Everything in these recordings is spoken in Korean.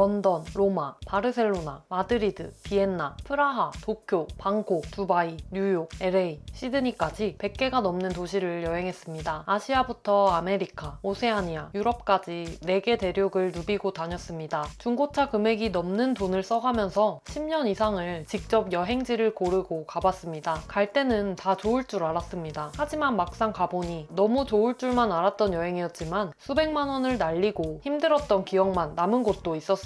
런던, 로마, 바르셀로나, 마드리드, 비엔나, 프라하, 도쿄, 방콕, 두바이, 뉴욕, LA, 시드니까지 100개가 넘는 도시를 여행했습니다. 아시아부터 아메리카, 오세아니아, 유럽까지 4개 대륙을 누비고 다녔습니다. 중고차 금액이 넘는 돈을 써가면서 10년 이상을 직접 여행지를 고르고 가봤습니다. 갈 때는 다 좋을 줄 알았습니다. 하지만 막상 가보니 너무 좋을 줄만 알았던 여행이었지만 수백만 원을 날리고 힘들었던 기억만 남은 곳도 있었습니다.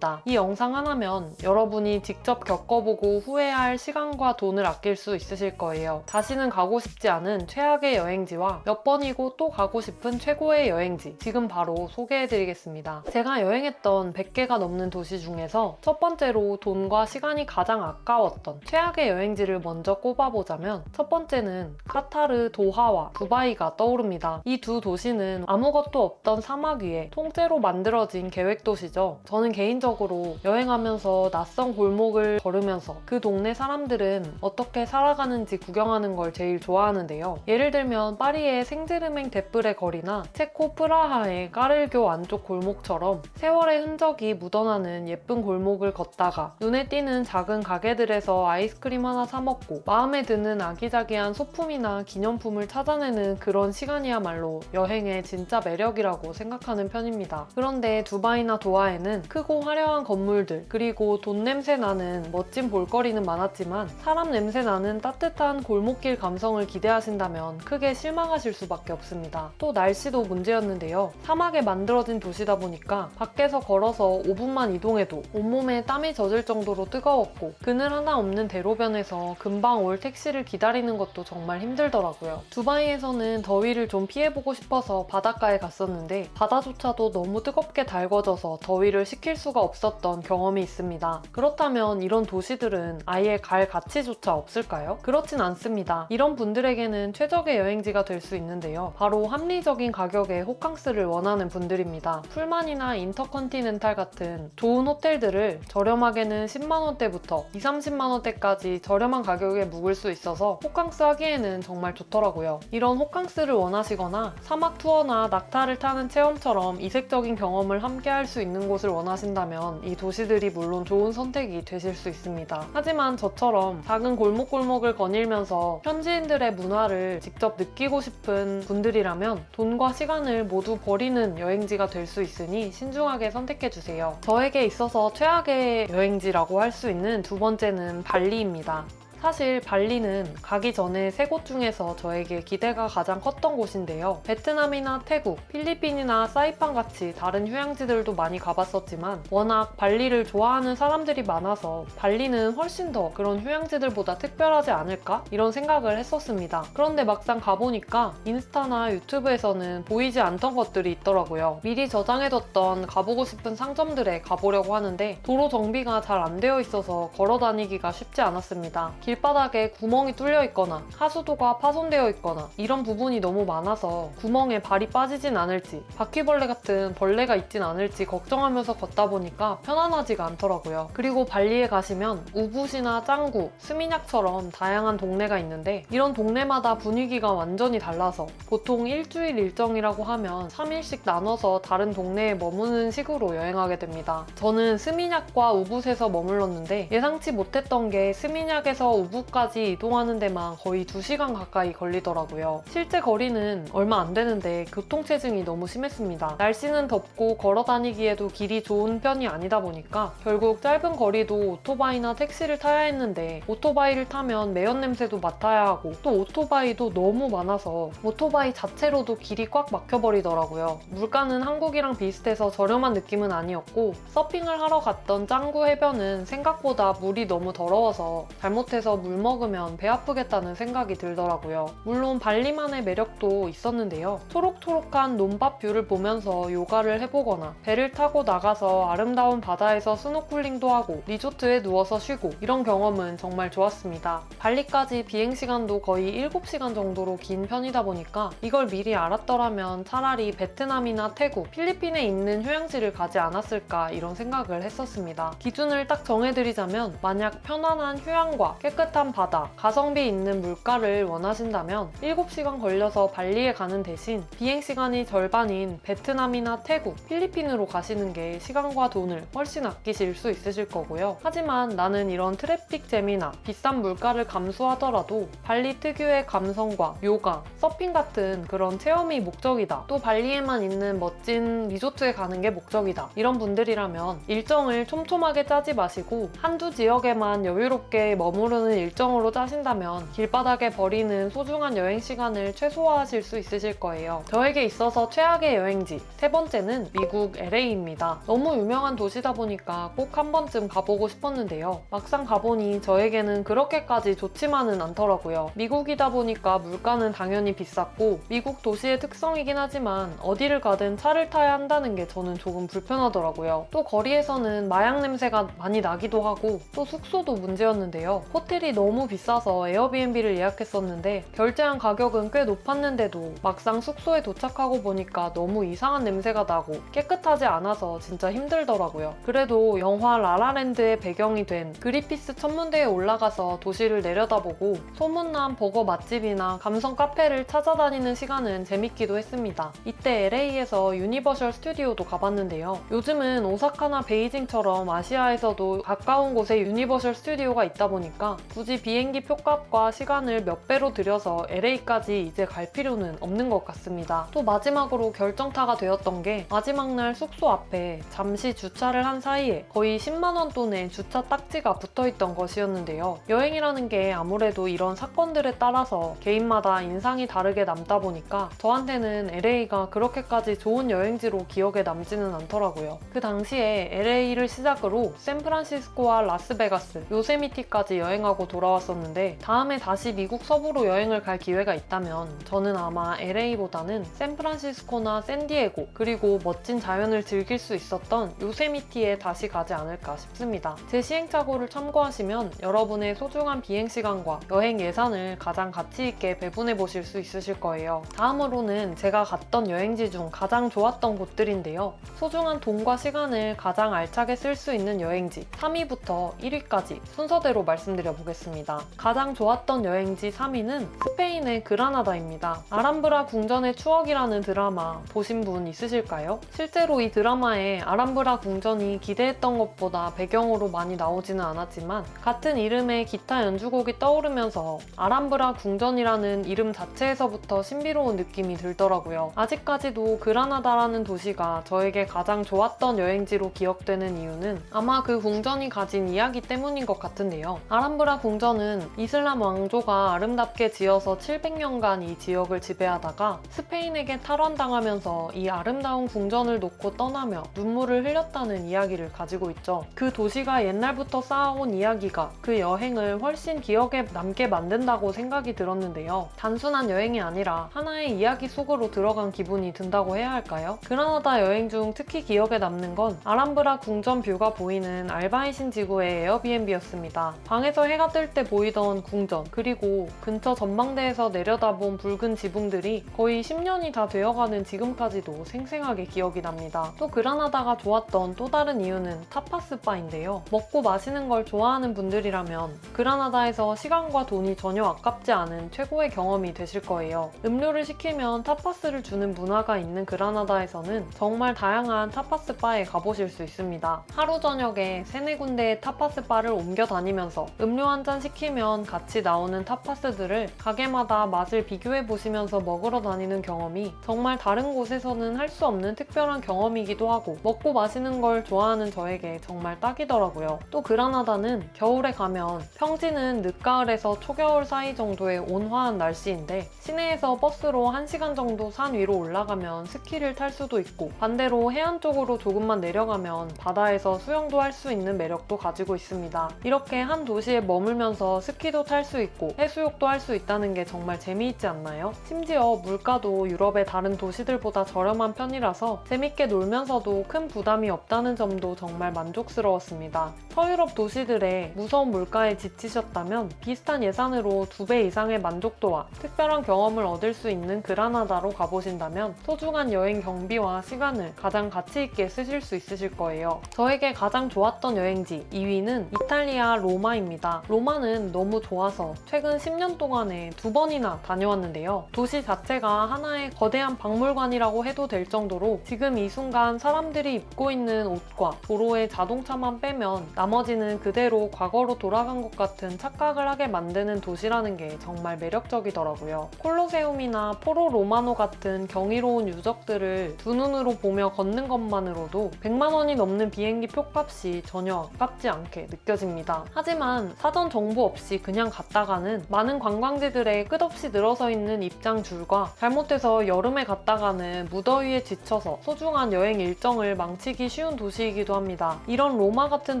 이 영상 하나면 여러분이 직접 겪어보고 후회할 시간과 돈을 아낄 수 있으실 거예요. 다시는 가고 싶지 않은 최악의 여행지와 몇 번이고 또 가고 싶은 최고의 여행지, 지금 바로 소개해드리겠습니다. 제가 여행했던 100개가 넘는 도시 중에서 첫 번째로 돈과 시간이 가장 아까웠던 최악의 여행지를 먼저 꼽아보자면 첫 번째는 카타르, 도하와 두바이가 떠오릅니다. 이 두 도시는 아무것도 없던 사막 위에 통째로 만들어진 계획도시죠. 저는 개인적으로 여행하면서 낯선 골목을 걸으면서 그 동네 사람들은 어떻게 살아가는지 구경하는 걸 제일 좋아하는데요. 예를 들면 파리의 생제르맹 데프레 거리나 체코 프라하의 까를교 안쪽 골목처럼 세월의 흔적이 묻어나는 예쁜 골목을 걷다가 눈에 띄는 작은 가게들에서 아이스크림 하나 사 먹고 마음에 드는 아기자기한 소품이나 기념품을 찾아내는 그런 시간이야말로 여행의 진짜 매력이라고 생각하는 편입니다. 그런데 두바이나 도하에는 크고 화려한 건물들, 그리고 돈 냄새 나는 멋진 볼거리는 많았지만 사람 냄새 나는 따뜻한 골목길 감성을 기대하신다면 크게 실망하실 수밖에 없습니다. 또 날씨도 문제였는데요. 사막에 만들어진 도시다 보니까 밖에서 걸어서 5분만 이동해도 온몸에 땀이 젖을 정도로 뜨거웠고 그늘 하나 없는 대로변에서 금방 올 택시를 기다리는 것도 정말 힘들더라고요. 두바이에서는 더위를 좀 피해보고 싶어서 바닷가에 갔었는데 바다조차도 너무 뜨겁게 달궈져서 더위를 식힐 수가 없었던 경험이 있습니다. 그렇다면 이런 도시들은 아예 갈 가치조차 없을까요? 그렇진 않습니다. 이런 분들에게는 최적의 여행지가 될 수 있는데요. 바로 합리적인 가격에 호캉스를 원하는 분들입니다. 풀만이나 인터컨티넨탈 같은 좋은 호텔들을 저렴하게는 10만원대부터 20, 30만원대까지 저렴한 가격에 묵을 수 있어서 호캉스 하기에는 정말 좋더라고요. 이런 호캉스를 원하시거나 사막 투어나 낙타를 타는 체험처럼 이색적인 경험을 함께 할 수 있는 곳을 원하신다면 이 도시들이 물론 좋은 선택이 되실 수 있습니다. 하지만 저처럼 작은 골목골목을 거닐면서 현지인들의 문화를 직접 느끼고 싶은 분들이라면 돈과 시간을 모두 버리는 여행지가 될 수 있으니 신중하게 선택해주세요. 저에게 있어서 최악의 여행지라고 할 수 있는 두 번째는 발리입니다. 사실 발리는 가기 전에 3곳 중에서 저에게 기대가 가장 컸던 곳인데요. 베트남이나 태국, 필리핀이나 사이판 같이 다른 휴양지들도 많이 가봤었지만 워낙 발리를 좋아하는 사람들이 많아서 발리는 훨씬 더 그런 휴양지들보다 특별하지 않을까? 이런 생각을 했었습니다. 그런데 막상 가보니까 인스타나 유튜브에서는 보이지 않던 것들이 있더라고요. 미리 저장해뒀던 가보고 싶은 상점들에 가보려고 하는데 도로 정비가 잘 안 되어 있어서 걸어 다니기가 쉽지 않았습니다. 길바닥에 구멍이 뚫려 있거나 하수도가 파손되어 있거나 이런 부분이 너무 많아서 구멍에 발이 빠지진 않을지 바퀴벌레 같은 벌레가 있진 않을지 걱정하면서 걷다 보니까 편안하지가 않더라고요. 그리고 발리에 가시면 우붓이나 짱구, 스미냑처럼 다양한 동네가 있는데 이런 동네마다 분위기가 완전히 달라서 보통 일주일 일정이라고 하면 3일씩 나눠서 다른 동네에 머무는 식으로 여행하게 됩니다. 저는 스미냑과 우붓에서 머물렀는데 예상치 못했던 게 스미냑에서 우붓까지 이동하는 데만 거의 2시간 가까이 걸리더라고요. 실제 거리는 얼마 안 되는데 교통체증이 너무 심했습니다. 날씨는 덥고 걸어 다니기에도 길이 좋은 편이 아니다 보니까 결국 짧은 거리도 오토바이나 택시를 타야 했는데 오토바이를 타면 매연 냄새도 맡아야 하고 또 오토바이도 너무 많아서 오토바이 자체로도 길이 꽉 막혀버리더라고요. 물가는 한국이랑 비슷해서 저렴한 느낌은 아니었고 서핑을 하러 갔던 짱구 해변은 생각보다 물이 너무 더러워서 잘못해서 물 먹으면 배 아프겠다는 생각이 들더라고요. 물론 발리만의 매력도 있었는데요. 초록초록한 논밭 뷰를 보면서 요가를 해보거나 배를 타고 나가서 아름다운 바다에서 스노클링도 하고 리조트에 누워서 쉬고 이런 경험은 정말 좋았습니다. 발리까지 비행시간도 거의 7시간 정도로 긴 편이다 보니까 이걸 미리 알았더라면 차라리 베트남이나 태국, 필리핀에 있는 휴양지를 가지 않았을까 이런 생각을 했었습니다. 기준을 딱 정해드리자면 만약 편안한 휴양과 깨끗한 깨끗한 바다, 가성비 있는 물가를 원하신다면 7시간 걸려서 발리에 가는 대신 비행시간이 절반인 베트남이나 태국, 필리핀으로 가시는 게 시간과 돈을 훨씬 아끼실 수 있으실 거고요. 하지만 나는 이런 트래픽 잼이나 비싼 물가를 감수하더라도 발리 특유의 감성과 요가, 서핑 같은 그런 체험이 목적이다. 또 발리에만 있는 멋진 리조트에 가는 게 목적이다. 이런 분들이라면 일정을 촘촘하게 짜지 마시고 한두 지역에만 여유롭게 머무르는 일정으로 짜신다면 길바닥에 버리는 소중한 여행 시간을 최소화하실 수 있으실 거예요. 저에게 있어서 최악의 여행지 세 번째는 미국 LA입니다. 너무 유명한 도시다 보니까 꼭 한 번쯤 가보고 싶었는데요. 막상 가보니 저에게는 그렇게까지 좋지만은 않더라고요. 미국이다 보니까 물가는 당연히 비쌌고 미국 도시의 특성이긴 하지만 어디를 가든 차를 타야 한다는 게 저는 조금 불편하더라고요. 또 거리에서는 마약 냄새가 많이 나기도 하고 또 숙소도 문제였는데요. 호텔이 너무 비싸서 에어비앤비를 예약했었는데 결제한 가격은 꽤 높았는데도 막상 숙소에 도착하고 보니까 너무 이상한 냄새가 나고 깨끗하지 않아서 진짜 힘들더라고요. 그래도 영화 라라랜드의 배경이 된 그리피스 천문대에 올라가서 도시를 내려다보고 소문난 버거 맛집이나 감성 카페를 찾아다니는 시간은 재밌기도 했습니다. 이때 LA에서 유니버셜 스튜디오도 가봤는데요. 요즘은 오사카나 베이징처럼 아시아에서도 가까운 곳에 유니버셜 스튜디오가 있다 보니까 굳이 비행기 표값과 시간을 몇 배로 들여서 LA까지 이제 갈 필요는 없는 것 같습니다. 또 마지막으로 결정타가 되었던 게 마지막 날 숙소 앞에 잠시 주차를 한 사이에 거의 10만 원 돈의 주차 딱지가 붙어있던 것이었는데요. 여행이라는 게 아무래도 이런 사건들에 따라서 개인마다 인상이 다르게 남다 보니까 저한테는 LA가 그렇게까지 좋은 여행지로 기억에 남지는 않더라고요. 그 당시에 LA를 시작으로 샌프란시스코와 라스베가스, 요세미티까지 여행하고 돌아왔었는데 다음에 다시 미국 서부로 여행을 갈 기회가 있다면 저는 아마 LA보다는 샌프란시스코나 샌디에고 그리고 멋진 자연을 즐길 수 있었던 요세미티에 다시 가지 않을까 싶습니다. 제 시행착오를 참고하시면 여러분의 소중한 비행시간과 여행 예산을 가장 가치 있게 배분해 보실 수 있으실 거예요. 다음으로는 제가 갔던 여행지 중 가장 좋았던 곳들인데요. 소중한 돈과 시간을 가장 알차게 쓸 수 있는 여행지 3위부터 1위까지 순서대로 말씀드려 보겠습니다. 가장 좋았던 여행지 3위는 스페인의 그라나다입니다. 아람브라 궁전의 추억이라는 드라마 보신 분 있으실까요? 실제로 이 드라마에 아람브라 궁전이 기대했던 것보다 배경으로 많이 나오지는 않았지만 같은 이름의 기타 연주곡이 떠오르면서 아람브라 궁전이라는 이름 자체에서부터 신비로운 느낌이 들더라고요. 아직까지도 그라나다라는 도시가 저에게 가장 좋았던 여행지로 기억되는 이유는 아마 그 궁전이 가진 이야기 때문인 것 같은데요. 아람브라 궁전은 이슬람 왕조가 아름답게 지어서 700년간 이 지역을 지배하다가 스페인에게 탈환당하면서 이 아름다운 궁전을 놓고 떠나며 눈물을 흘렸다는 이야기를 가지고 있죠. 그 도시가 옛날부터 쌓아온 이야기가 그 여행을 훨씬 기억에 남게 만든다고 생각이 들었는데요. 단순한 여행이 아니라 하나의 이야기 속으로 들어간 기분이 든다고 해야 할까요? 그라나다 여행 중 특히 기억에 남는 건 아람브라 궁전 뷰가 보이는 알바이신 지구의 에어비앤비였습니다. 방에서 해가 뜰 때 보이던 궁전 그리고 근처 전망대에서 내려다본 붉은 지붕들이 거의 10년이 다 되어가는 지금까지도 생생하게 기억이 납니다. 또 그라나다가 좋았던 또 다른 이유는 타파스 바인데요. 먹고 마시는 걸 좋아하는 분들이라면 그라나다에서 시간과 돈이 전혀 아깝지 않은 최고의 경험이 되실 거예요. 음료를 시키면 타파스를 주는 문화가 있는 그라나다에서는 정말 다양한 타파스 바에 가보실 수 있습니다. 하루 저녁에 3-4군데의 타파스 바를 옮겨 다니면서 음료 한 잔 시키면 같이 나오는 타파스들을 가게마다 맛을 비교해 보시면서 먹으러 다니는 경험이 정말 다른 곳에서는 할 수 없는 특별한 경험이기도 하고 먹고 마시는 걸 좋아하는 저에게 정말 딱이더라고요. 또 그라나다는 겨울에 가면 평지는 늦가을에서 초겨울 사이 정도의 온화한 날씨인데 시내에서 버스로 1시간 정도 산 위로 올라가면 스키를 탈 수도 있고 반대로 해안 쪽으로 조금만 내려가면 바다에서 수영도 할 수 있는 매력도 가지고 있습니다. 이렇게 한 도시에 머물면서 스키도 탈 수 있고 해수욕도 할 수 있다는 게 정말 재미있지 않나요? 심지어 물가도 유럽의 다른 도시들보다 저렴한 편이라서 재밌게 놀면서도 큰 부담이 없다는 점도 정말 만족스러웠습니다. 서유럽 도시들의 무서운 물가에 지치셨다면 비슷한 예산으로 2배 이상의 만족도와 특별한 경험을 얻을 수 있는 그라나다로 가보신다면 소중한 여행 경비와 시간을 가장 가치 있게 쓰실 수 있으실 거예요. 저에게 가장 좋았던 여행지 2위는 이탈리아 로마입니다. 로마는 너무 좋아서 최근 10년 동안에 2번이나 다녀왔는데요. 도시 자체가 하나의 거대한 박물관이라고 해도 될 정도로 지금 이 순간 사람들이 입고 있는 옷과 도로의 자동차만 빼면 나머지는 그대로 과거로 돌아간 것 같은 착각을 하게 만드는 도시라는 게 정말 매력적이더라고요. 콜로세움이나 포로 로마노 같은 경이로운 유적들을 두 눈으로 보며 걷는 것만으로도 100만 원이 넘는 비행기 표값이 전혀 아깝지 않게 느껴집니다. 하지만 사전 정보 없이 그냥 갔다가는 많은 관광지들에 끝없이 늘어서 있는 입장 줄과 잘못해서 여름에 갔다가는 무더위에 지쳐서 소중한 여행 일정을 망치기 쉬운 도시이기도 합니다. 이런 로마 같은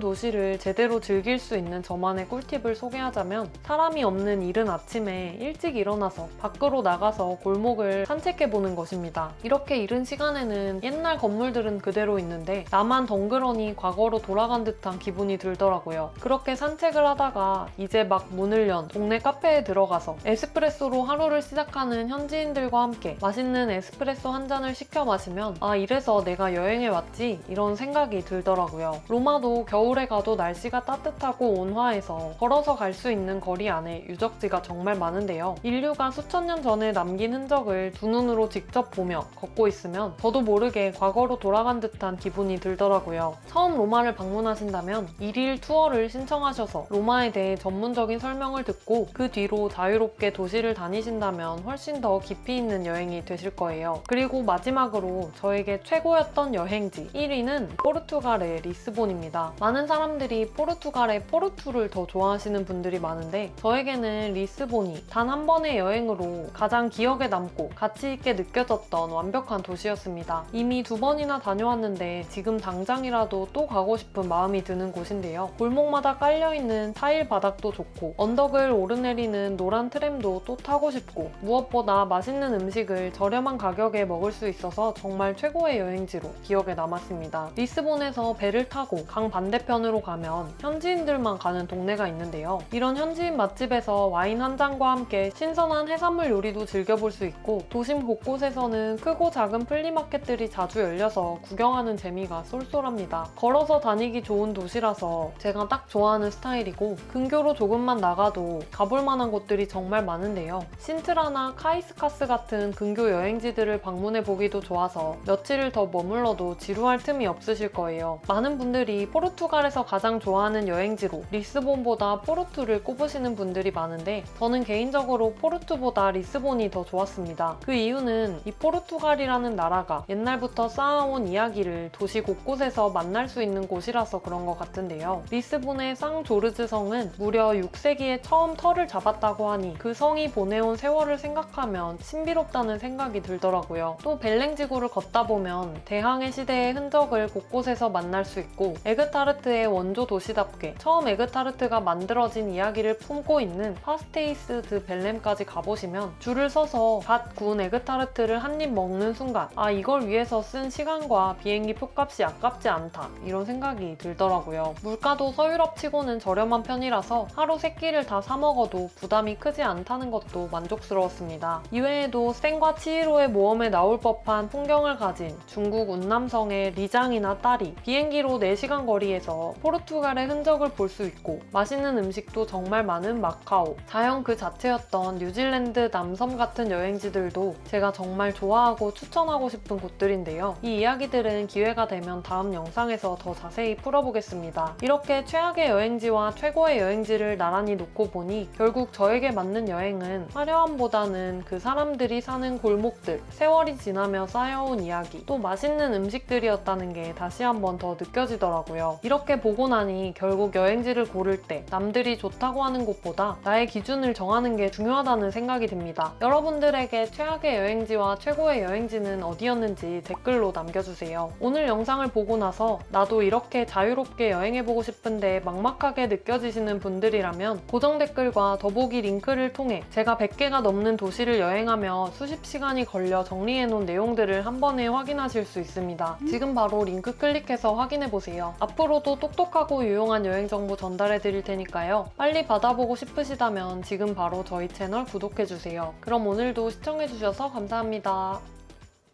도시를 제대로 즐길 수 있는 저만의 꿀팁을 소개하자면 사람이 없는 이른 아침에 일찍 일어나서 밖으로 나가서 골목을 산책해보는 것입니다. 이렇게 이른 시간에는 옛날 건물들은 그대로 있는데 나만 덩그러니 과거로 돌아간 듯한 기분이 들더라고요. 그렇게 산책을 하다가 이제 막 문을 연 동네 카페에 들어가서 에스프레소로 하루를 시작하는 현지인들과 함께 맛있는 에스프레소 한 잔을 시켜 마시면 아, 이래서 내가 여행에 왔지? 이런 생각이 들더라고요. 로마도 겨울에 가도 날씨가 따뜻하고 온화해서 걸어서 갈 수 있는 거리 안에 유적지가 정말 많은데요. 인류가 수천 년 전에 남긴 흔적을 두 눈으로 직접 보며 걷고 있으면 저도 모르게 과거로 돌아간 듯한 기분이 들더라고요. 처음 로마를 방문하신다면 1일 투어를 신청하셔서 로마에 대해 전문적인 설명을 듣고 그 뒤로 자유롭게 도시를 다니신다면 훨씬 더 깊이 있는 여행이 되실 거예요. 그리고 마지막으로 저에게 최고였던 여행지 1위는 포르투갈의 리스본입니다. 많은 사람들이 포르투갈의 포르투를 더 좋아하시는 분들이 많은데 저에게는 리스본이 단 한 번의 여행으로 가장 기억에 남고 가치 있게 느껴졌던 완벽한 도시였습니다. 이미 2번이나 다녀왔는데 지금 당장이라도 또 가고 싶은 마음이 드는 곳인데요. 골목마다 깔려있는 타일 바닥도 좋고 언덕을 오르내리는 노란 트램도 또 타고 싶고 무엇보다 맛있는 음식을 저렴한 가격에 먹을 수 있어서 정말 최고의 여행지로 기억에 남았습니다. 리스본에서 배를 타고 강 반대편으로 가면 현지인들만 가는 동네가 있는데요. 이런 현지인 맛집에서 와인 한 잔과 함께 신선한 해산물 요리도 즐겨볼 수 있고 도심 곳곳에서는 크고 작은 플리마켓들이 자주 열려서 구경하는 재미가 쏠쏠합니다. 걸어서 다니기 좋은 도시라서 제가 딱 좋아하는 스타일이고 근교로 조금만 나가도 가볼 만한 곳들이 정말 많은데요. 신트라나 카이스카스 같은 근교 여행지들을 방문해보기도 좋아서 며칠을 더 머물러도 지루할 틈이 없으실 거예요. 많은 분들이 포르투갈에서 가장 좋아하는 여행지로 리스본보다 포르투를 꼽으시는 분들이 많은데 저는 개인적으로 포르투보다 리스본이 더 좋았습니다. 그 이유는 이 포르투갈이라는 나라가 옛날부터 쌓아온 이야기를 도시 곳곳에서 만날 수 있는 곳이라서 그런 것 같은데요. 리스본의 쌍조르즈 성은 무려 6세기에 처음 터를 잡았다고 하니 그 성이 보내온 세월을 생각하면 신비롭다는 생각이 들더라고요. 또 벨랭지구를 걷다 보면 대항해 시대의 흔적을 곳곳에서 만날 수 있고 에그타르트의 원조 도시답게 처음 에그타르트가 만들어진 이야기를 품고 있는 파스테이스 드 벨렘까지 가보시면 줄을 서서 갓 구운 에그타르트를 한 입 먹는 순간 아, 이걸 위해서 쓴 시간과 비행기 표값이 아깝지 않다 이런 생각이 들더라고요. 물가도 서유럽 치고는 저렴한 편이라서 하루 3끼를 다 사 먹어도 부담이 크지 않다는 것도 만족스러웠습니다. 이외에도 센과 치히로의 모험에 나올 법한 풍경을 가진 중국 운남성의 리장이나 따리, 비행기로 4시간 거리에서 포르투갈의 흔적을 볼 수 있고 맛있는 음식도 정말 많은 마카오, 자연 그 자체였던 뉴질랜드 남섬 같은 여행지들도 제가 정말 좋아하고 추천하고 싶은 곳들인데요. 이 이야기들은 기회가 되면 다음 영상에서 더 자세히 풀어보겠습니다. 이렇게 최악의 여행지와 최고의 여행지를 나란히 놓고 보니 결국 저에게 맞는 여행은 화려함보다는 그 사람들이 사는 골목들, 세월이 지나며 쌓여온 이야기, 또 맛있는 음식들이었다는 게 다시 한번 더 느껴지더라고요. 이렇게 보고 나니 결국 여행지를 고를 때 남들이 좋다고 하는 곳보다 나의 기준을 정하는 게 중요하다는 생각이 듭니다. 여러분들에게 최악의 여행지와 최고의 여행지는 어디였는지 댓글로 남겨주세요. 오늘 영상을 보고 나서 나도 이렇게 자유롭게 여행해보고 싶은데 막막하게 느껴지시는 분들이라면 고정 댓글과 더보기 링크를 통해 제가 100개가 넘는 도시를 여행하며 수십 시간이 걸려 정리해놓은 내용들을 한 번에 확인하실 수 있습니다. 지금 바로 링크 클릭해서 확인해보세요. 앞으로도 똑똑하고 유용한 여행 정보 전달해드릴 테니까요. 빨리 받아보고 싶으시다면 지금 바로 저희 채널 구독해주세요. 그럼 오늘도 시청해주셔서 감사합니다.